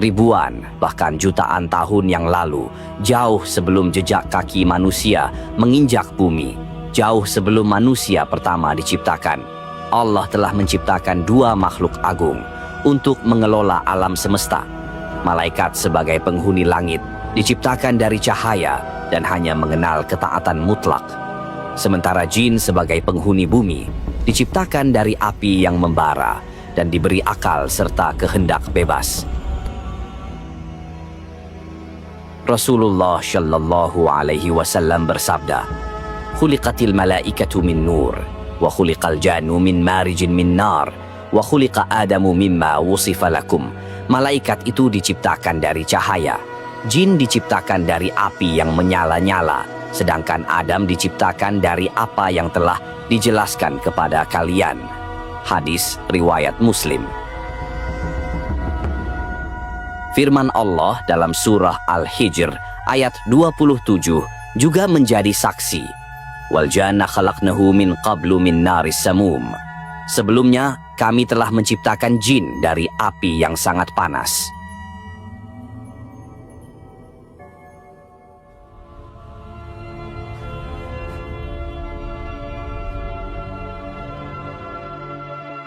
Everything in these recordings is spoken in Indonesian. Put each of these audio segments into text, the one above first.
Ribuan, bahkan jutaan tahun yang lalu, jauh sebelum jejak kaki manusia menginjak bumi, jauh sebelum manusia pertama diciptakan, Allah telah menciptakan dua makhluk agung untuk mengelola alam semesta. Malaikat sebagai penghuni langit diciptakan dari cahaya dan hanya mengenal ketaatan mutlak. Sementara jin sebagai penghuni bumi diciptakan dari api yang membara dan diberi akal serta kehendak bebas. Rasulullah Shallallahu Alaihi Wasallam bersabda, "Khuliqatil malaikatu min nur, wa khuliqal jannu min marijin min nar, wa khuliqa Adamu mimma wusifa lakum." Malaikat itu diciptakan dari cahaya, jin diciptakan dari api yang menyala-nyala, sedangkan Adam diciptakan dari apa yang telah dijelaskan kepada kalian. Hadis riwayat Muslim. Firman Allah dalam surah Al-Hijr ayat 27 juga menjadi saksi. Wal janna khalaqnahu min qablu min naris samum. Sebelumnya kami telah menciptakan jin dari api yang sangat panas.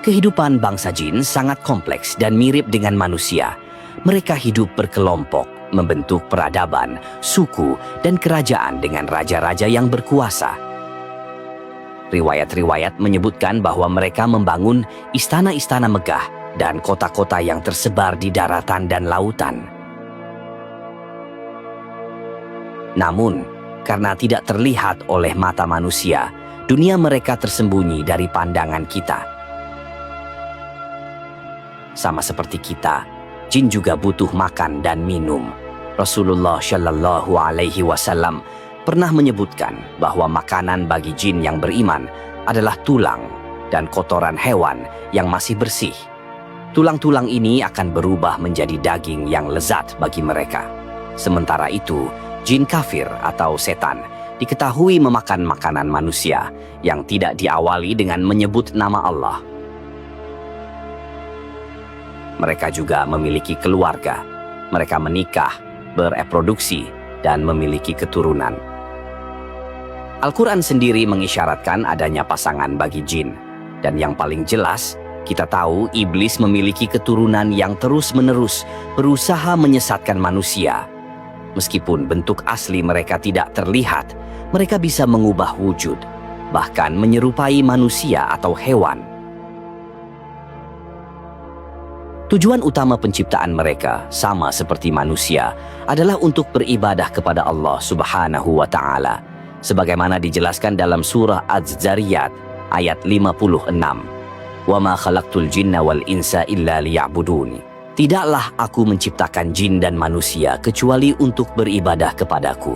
Kehidupan bangsa jin sangat kompleks dan mirip dengan manusia. Mereka hidup berkelompok, membentuk peradaban, suku, dan kerajaan dengan raja-raja yang berkuasa. Riwayat-riwayat menyebutkan bahwa mereka membangun istana-istana megah dan kota-kota yang tersebar di daratan dan lautan. Namun, karena tidak terlihat oleh mata manusia, dunia mereka tersembunyi dari pandangan kita. Sama seperti kita, jin juga butuh makan dan minum. Rasulullah Shallallahu Alaihi Wasallam pernah menyebutkan bahwa makanan bagi jin yang beriman adalah tulang dan kotoran hewan yang masih bersih. Tulang-tulang ini akan berubah menjadi daging yang lezat bagi mereka. Sementara itu, jin kafir atau setan diketahui memakan makanan manusia yang tidak diawali dengan menyebut nama Allah. Mereka juga memiliki keluarga. Mereka menikah, bereproduksi, dan memiliki keturunan. Al-Quran sendiri mengisyaratkan adanya pasangan bagi jin. Dan yang paling jelas, kita tahu iblis memiliki keturunan yang terus-menerus berusaha menyesatkan manusia. Meskipun bentuk asli mereka tidak terlihat, mereka bisa mengubah wujud, bahkan menyerupai manusia atau hewan. Tujuan utama penciptaan mereka, sama seperti manusia, adalah untuk beribadah kepada Allah Subhanahu wa Ta'ala, sebagaimana dijelaskan dalam surah Az-Zariyat ayat 56. "Wa ma khalaqtul jinna wal insa illa liya'buduni." Tidaklah aku menciptakan jin dan manusia kecuali untuk beribadah kepadaku.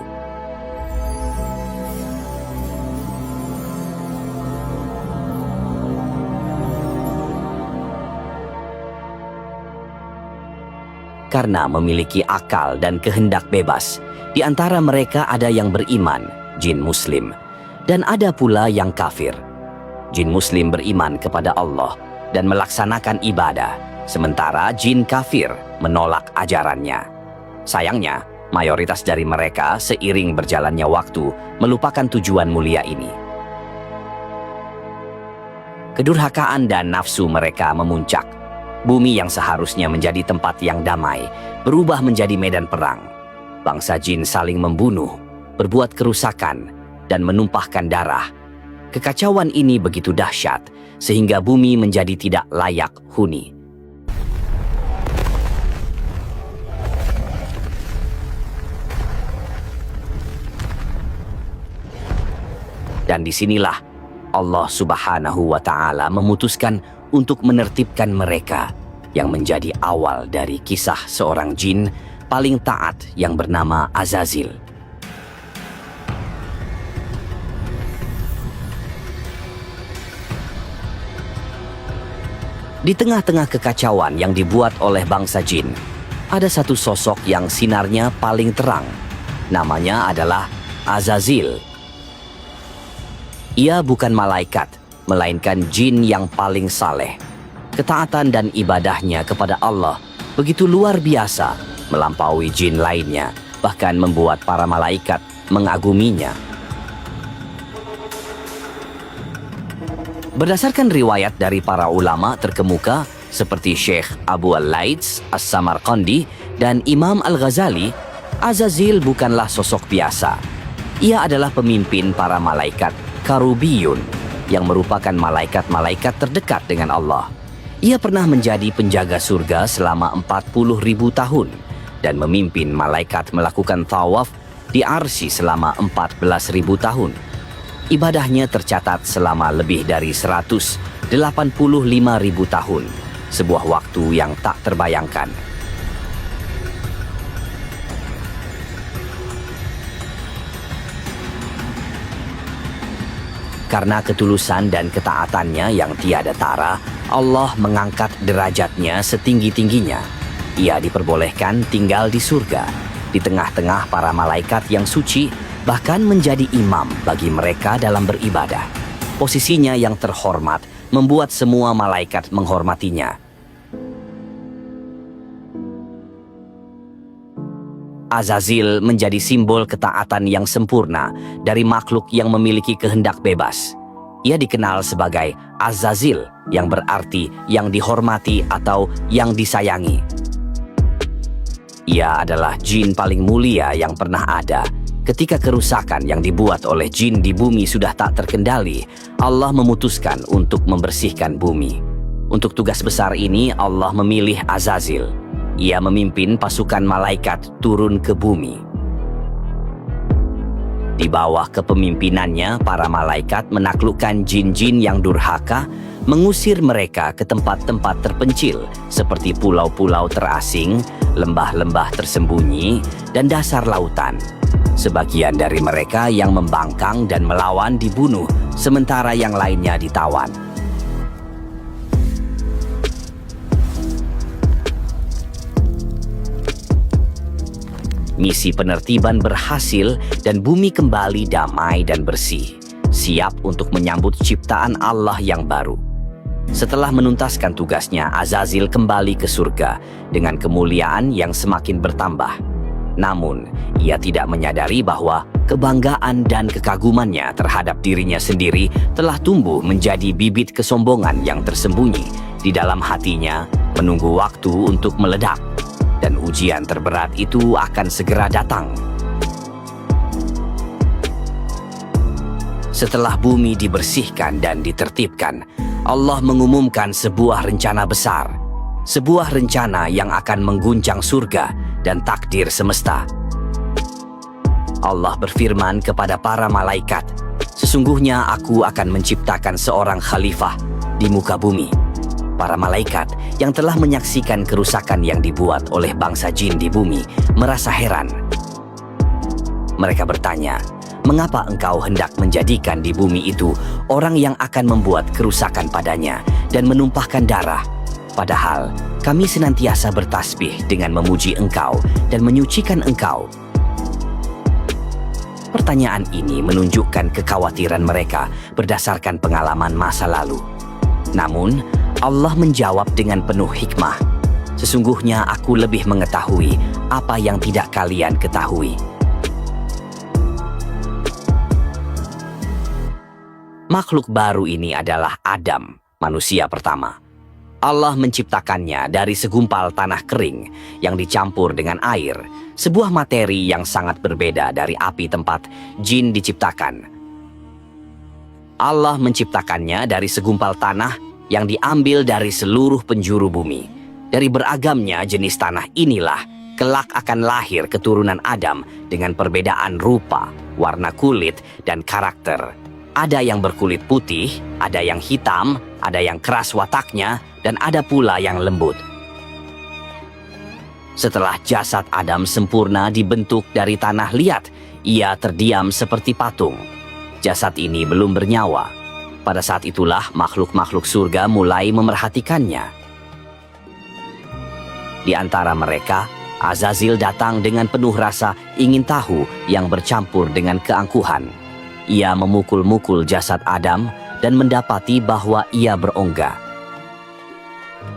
Karena memiliki akal dan kehendak bebas, di antara mereka ada yang beriman, jin muslim, dan ada pula yang kafir. Jin muslim beriman kepada Allah dan melaksanakan ibadah, sementara jin kafir menolak ajarannya. Sayangnya, mayoritas dari mereka seiring berjalannya waktu melupakan tujuan mulia ini. Kedurhakaan dan nafsu mereka memuncak. Bumi yang seharusnya menjadi tempat yang damai berubah menjadi medan perang. Bangsa jin saling membunuh, berbuat kerusakan, dan menumpahkan darah. Kekacauan ini begitu dahsyat sehingga bumi menjadi tidak layak huni. Dan disinilah Allah Subhanahu wa Ta'ala memutuskan untuk menertibkan mereka, yang menjadi awal dari kisah seorang jin paling taat yang bernama Azazil. Di tengah-tengah kekacauan yang dibuat oleh bangsa jin, ada satu sosok yang sinarnya paling terang. Namanya adalah Azazil. Ia bukan malaikat, melainkan jin yang paling saleh. Ketaatan dan ibadahnya kepada Allah begitu luar biasa, melampaui jin lainnya, bahkan membuat para malaikat mengaguminya. Berdasarkan riwayat dari para ulama terkemuka seperti Syekh Abu al-Laits As-Samarqandi dan Imam Al-Ghazali, Azazil bukanlah sosok biasa. Ia adalah pemimpin para malaikat Karubiyun yang merupakan malaikat-malaikat terdekat dengan Allah. Ia pernah menjadi penjaga surga selama 40.000 tahun dan memimpin malaikat melakukan tawaf di Arsy selama 14.000 tahun. Ibadahnya tercatat selama lebih dari 185.000 tahun, sebuah waktu yang tak terbayangkan. Karena ketulusan dan ketaatannya yang tiada tara, Allah mengangkat derajatnya setinggi-tingginya. Ia diperbolehkan tinggal di surga, di tengah-tengah para malaikat yang suci, bahkan menjadi imam bagi mereka dalam beribadah. Posisinya yang terhormat membuat semua malaikat menghormatinya. Azazil menjadi simbol ketaatan yang sempurna dari makhluk yang memiliki kehendak bebas. Ia dikenal sebagai Azazil, yang berarti yang dihormati atau yang disayangi. Ia adalah jin paling mulia yang pernah ada. Ketika kerusakan yang dibuat oleh jin di bumi sudah tak terkendali, Allah memutuskan untuk membersihkan bumi. Untuk tugas besar ini, Allah memilih Azazil. Ia memimpin pasukan malaikat turun ke bumi. Di bawah kepemimpinannya, para malaikat menaklukkan jin-jin yang durhaka, mengusir mereka ke tempat-tempat terpencil seperti pulau-pulau terasing, lembah-lembah tersembunyi, dan dasar lautan. Sebagian dari mereka yang membangkang dan melawan dibunuh, sementara yang lainnya ditawan. Misi penertiban berhasil dan bumi kembali damai dan bersih, siap untuk menyambut ciptaan Allah yang baru. Setelah menuntaskan tugasnya, Azazil kembali ke surga dengan kemuliaan yang semakin bertambah. Namun, ia tidak menyadari bahwa kebanggaan dan kekagumannya terhadap dirinya sendiri telah tumbuh menjadi bibit kesombongan yang tersembunyi di dalam hatinya, menunggu waktu untuk meledak. Dan ujian terberat itu akan segera datang. Setelah bumi dibersihkan dan ditertibkan, Allah mengumumkan sebuah rencana besar. Sebuah rencana yang akan mengguncang surga dan takdir semesta. Allah berfirman kepada para malaikat, "Sesungguhnya aku akan menciptakan seorang khalifah di muka bumi." Para malaikat yang telah menyaksikan kerusakan yang dibuat oleh bangsa jin di bumi merasa heran. Mereka bertanya, "Mengapa engkau hendak menjadikan di bumi itu orang yang akan membuat kerusakan padanya dan menumpahkan darah? Padahal kami senantiasa bertasbih dengan memuji engkau dan menyucikan engkau." Pertanyaan ini menunjukkan kekhawatiran mereka berdasarkan pengalaman masa lalu. Namun, Allah menjawab dengan penuh hikmah, "Sesungguhnya aku lebih mengetahui apa yang tidak kalian ketahui." Makhluk baru ini adalah Adam, manusia pertama. Allah menciptakannya dari segumpal tanah kering yang dicampur dengan air, sebuah materi yang sangat berbeda dari api tempat jin diciptakan. Allah menciptakannya dari segumpal tanah yang diambil dari seluruh penjuru bumi. Dari beragamnya jenis tanah inilah kelak akan lahir keturunan Adam dengan perbedaan rupa, warna kulit, dan karakter. Ada yang berkulit putih, ada yang hitam, ada yang keras wataknya, dan ada pula yang lembut. Setelah jasad Adam sempurna dibentuk dari tanah liat, ia terdiam seperti patung. Jasad ini belum bernyawa. Pada saat itulah makhluk-makhluk surga mulai memerhatikannya. Di antara mereka, Azazil datang dengan penuh rasa ingin tahu yang bercampur dengan keangkuhan. Ia memukul-mukul jasad Adam dan mendapati bahwa ia berongga.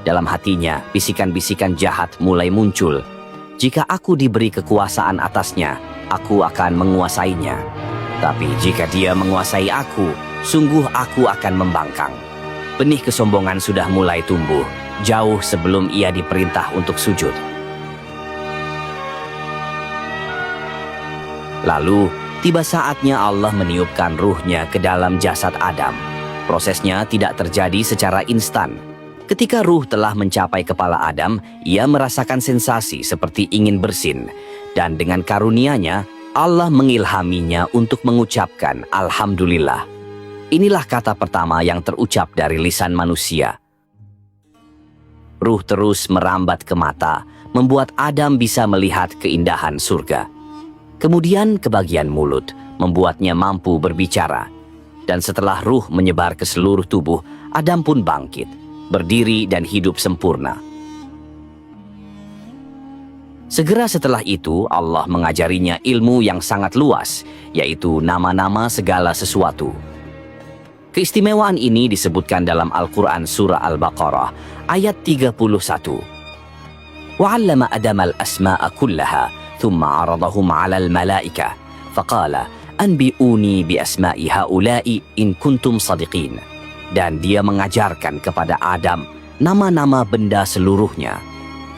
Dalam hatinya, bisikan-bisikan jahat mulai muncul. Jika aku diberi kekuasaan atasnya, aku akan menguasainya. Tapi jika dia menguasai aku, sungguh aku akan membangkang. Benih kesombongan sudah mulai tumbuh, jauh sebelum ia diperintah untuk sujud. Lalu, tiba saatnya Allah meniupkan ruhnya ke dalam jasad Adam. Prosesnya tidak terjadi secara instan. Ketika ruh telah mencapai kepala Adam, ia merasakan sensasi seperti ingin bersin. Dan dengan karunia-Nya, Allah mengilhaminya untuk mengucapkan Alhamdulillah. Inilah kata pertama yang terucap dari lisan manusia. Ruh terus merambat ke mata, membuat Adam bisa melihat keindahan surga. Kemudian ke bagian mulut, membuatnya mampu berbicara. Dan setelah ruh menyebar ke seluruh tubuh, Adam pun bangkit, berdiri dan hidup sempurna. Segera setelah itu, Allah mengajarinya ilmu yang sangat luas, yaitu nama-nama segala sesuatu. Keistimewaan ini disebutkan dalam Al-Quran Surah Al-Baqarah, ayat 31. وَعَلَّمَ آدَمَ الْأَسْمَاءَ كُلَّهَا ثُمَّ عَرَضَهُمْ عَلَى الْمَلَائِكَةِ فَقَالَ أَنْبِئُونِي بِأَسْمَاءِ هَؤُلَاءِ إِنْ كُنْتُمْ صَدِقِينَ. Dan dia mengajarkan kepada Adam nama-nama benda seluruhnya.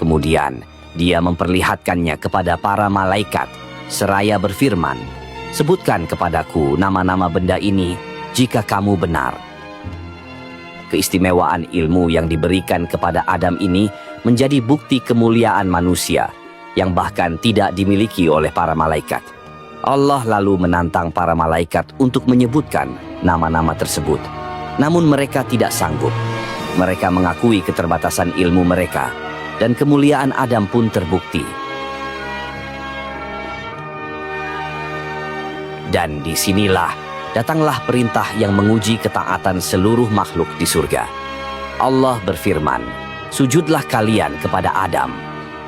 Kemudian dia memperlihatkannya kepada para malaikat seraya berfirman, "Sebutkan kepadaku nama-nama benda ini jika kamu benar." Keistimewaan ilmu yang diberikan kepada Adam ini menjadi bukti kemuliaan manusia yang bahkan tidak dimiliki oleh para malaikat. Allah lalu menantang para malaikat untuk menyebutkan nama-nama tersebut. Namun mereka tidak sanggup. Mereka mengakui keterbatasan ilmu mereka, dan kemuliaan Adam pun terbukti. Dan disinilah datanglah perintah yang menguji ketaatan seluruh makhluk di surga. Allah berfirman, "Sujudlah kalian kepada Adam."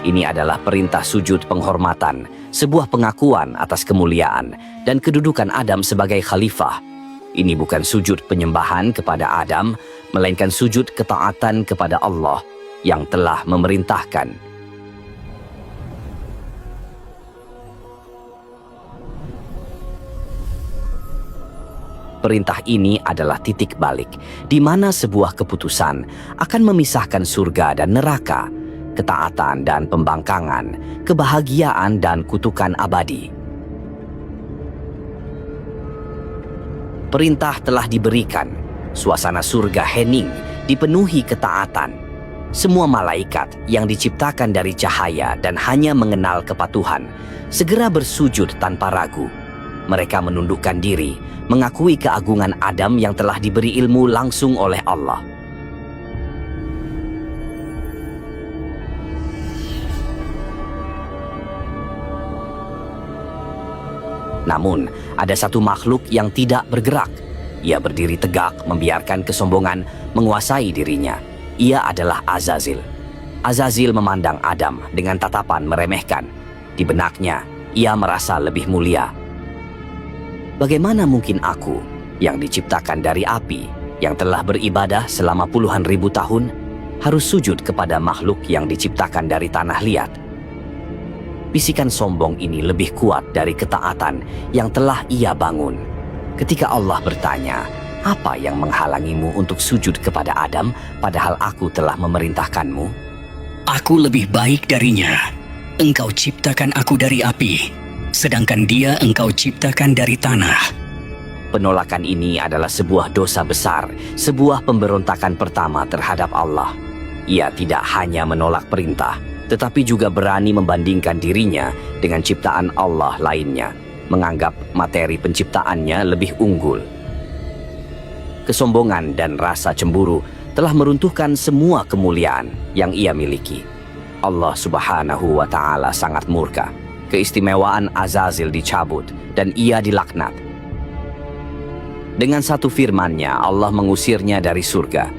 Ini adalah perintah sujud penghormatan, sebuah pengakuan atas kemuliaan dan kedudukan Adam sebagai khalifah. Ini bukan sujud penyembahan kepada Adam, melainkan sujud ketaatan kepada Allah yang telah memerintahkan. Perintah ini adalah titik balik, di mana sebuah keputusan akan memisahkan surga dan neraka, ketaatan dan pembangkangan, kebahagiaan dan kutukan abadi. Perintah telah diberikan, suasana surga hening, dipenuhi ketaatan. Semua malaikat yang diciptakan dari cahaya dan hanya mengenal kepatuhan, segera bersujud tanpa ragu. Mereka menundukkan diri, mengakui keagungan Adam yang telah diberi ilmu langsung oleh Allah. Namun, ada satu makhluk yang tidak bergerak. Ia berdiri tegak, membiarkan kesombongan menguasai dirinya. Ia adalah Azazil. Azazil memandang Adam dengan tatapan meremehkan. Di benaknya, ia merasa lebih mulia. Bagaimana mungkin aku, yang diciptakan dari api, yang telah beribadah selama puluhan ribu tahun, harus sujud kepada makhluk yang diciptakan dari tanah liat? Bisikan sombong ini lebih kuat dari ketaatan yang telah ia bangun. Ketika Allah bertanya, "Apa yang menghalangimu untuk sujud kepada Adam, padahal aku telah memerintahkanmu?" "Aku lebih baik darinya. Engkau ciptakan aku dari api, sedangkan dia engkau ciptakan dari tanah." Penolakan ini adalah sebuah dosa besar, sebuah pemberontakan pertama terhadap Allah. Ia tidak hanya menolak perintah, tetapi juga berani membandingkan dirinya dengan ciptaan Allah lainnya, menganggap materi penciptaannya lebih unggul. Kesombongan dan rasa cemburu telah meruntuhkan semua kemuliaan yang ia miliki. Allah Subhanahu wa Ta'ala sangat murka. Keistimewaan Azazil dicabut dan ia dilaknat. Dengan satu firman-Nya, Allah mengusirnya dari surga.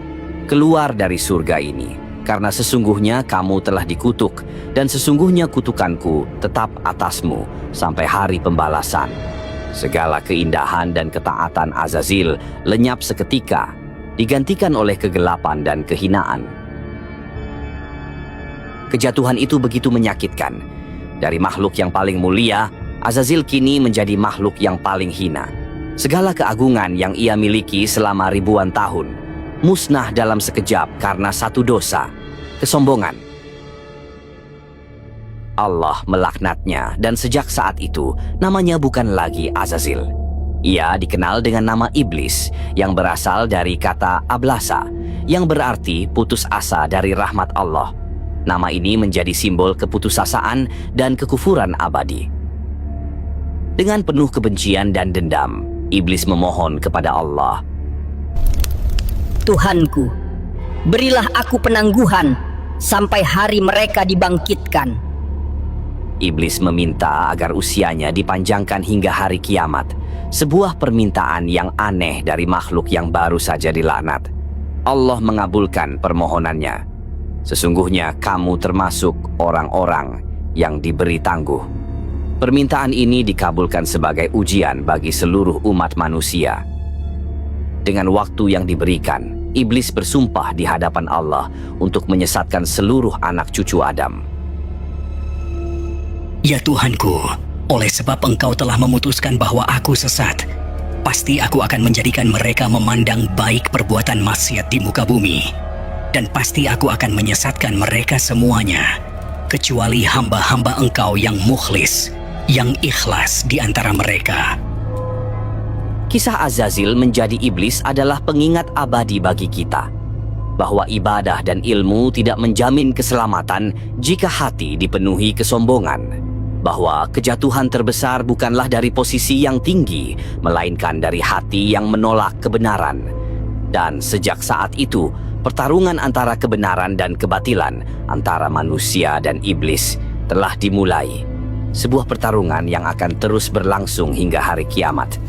"Keluar dari surga ini, karena sesungguhnya kamu telah dikutuk, dan sesungguhnya kutukanku tetap atasmu sampai hari pembalasan." Segala keindahan dan ketaatan Azazil lenyap seketika, digantikan oleh kegelapan dan kehinaan. Kejatuhan itu begitu menyakitkan. Dari makhluk yang paling mulia, Azazil kini menjadi makhluk yang paling hina. Segala keagungan yang ia miliki selama ribuan tahun musnah dalam sekejap karena satu dosa, kesombongan. Allah melaknatnya dan sejak saat itu namanya bukan lagi Azazil. Ia dikenal dengan nama Iblis yang berasal dari kata ablasa yang berarti putus asa dari rahmat Allah. Nama ini menjadi simbol keputusasaan dan kekufuran abadi. Dengan penuh kebencian dan dendam, Iblis memohon kepada Allah, Tuhanku, berilah aku penangguhan sampai hari mereka dibangkitkan. Iblis meminta agar usianya dipanjangkan hingga hari kiamat, sebuah permintaan yang aneh dari makhluk yang baru saja dilaknat. Allah mengabulkan permohonannya. Sesungguhnya kamu termasuk orang-orang yang diberi tangguh. Permintaan ini dikabulkan sebagai ujian bagi seluruh umat manusia. Dengan waktu yang diberikan, Iblis bersumpah di hadapan Allah untuk menyesatkan seluruh anak cucu Adam. Ya Tuhanku, oleh sebab Engkau telah memutuskan bahwa aku sesat, pasti aku akan menjadikan mereka memandang baik perbuatan maksiat di muka bumi. Dan pasti aku akan menyesatkan mereka semuanya, kecuali hamba-hamba Engkau yang mukhlis, yang ikhlas di antara mereka. Kisah Azazil menjadi iblis adalah pengingat abadi bagi kita, bahwa ibadah dan ilmu tidak menjamin keselamatan jika hati dipenuhi kesombongan, bahwa kejatuhan terbesar bukanlah dari posisi yang tinggi, melainkan dari hati yang menolak kebenaran. Dan sejak saat itu, pertarungan antara kebenaran dan kebatilan, antara manusia dan iblis telah dimulai. Sebuah pertarungan yang akan terus berlangsung hingga hari kiamat.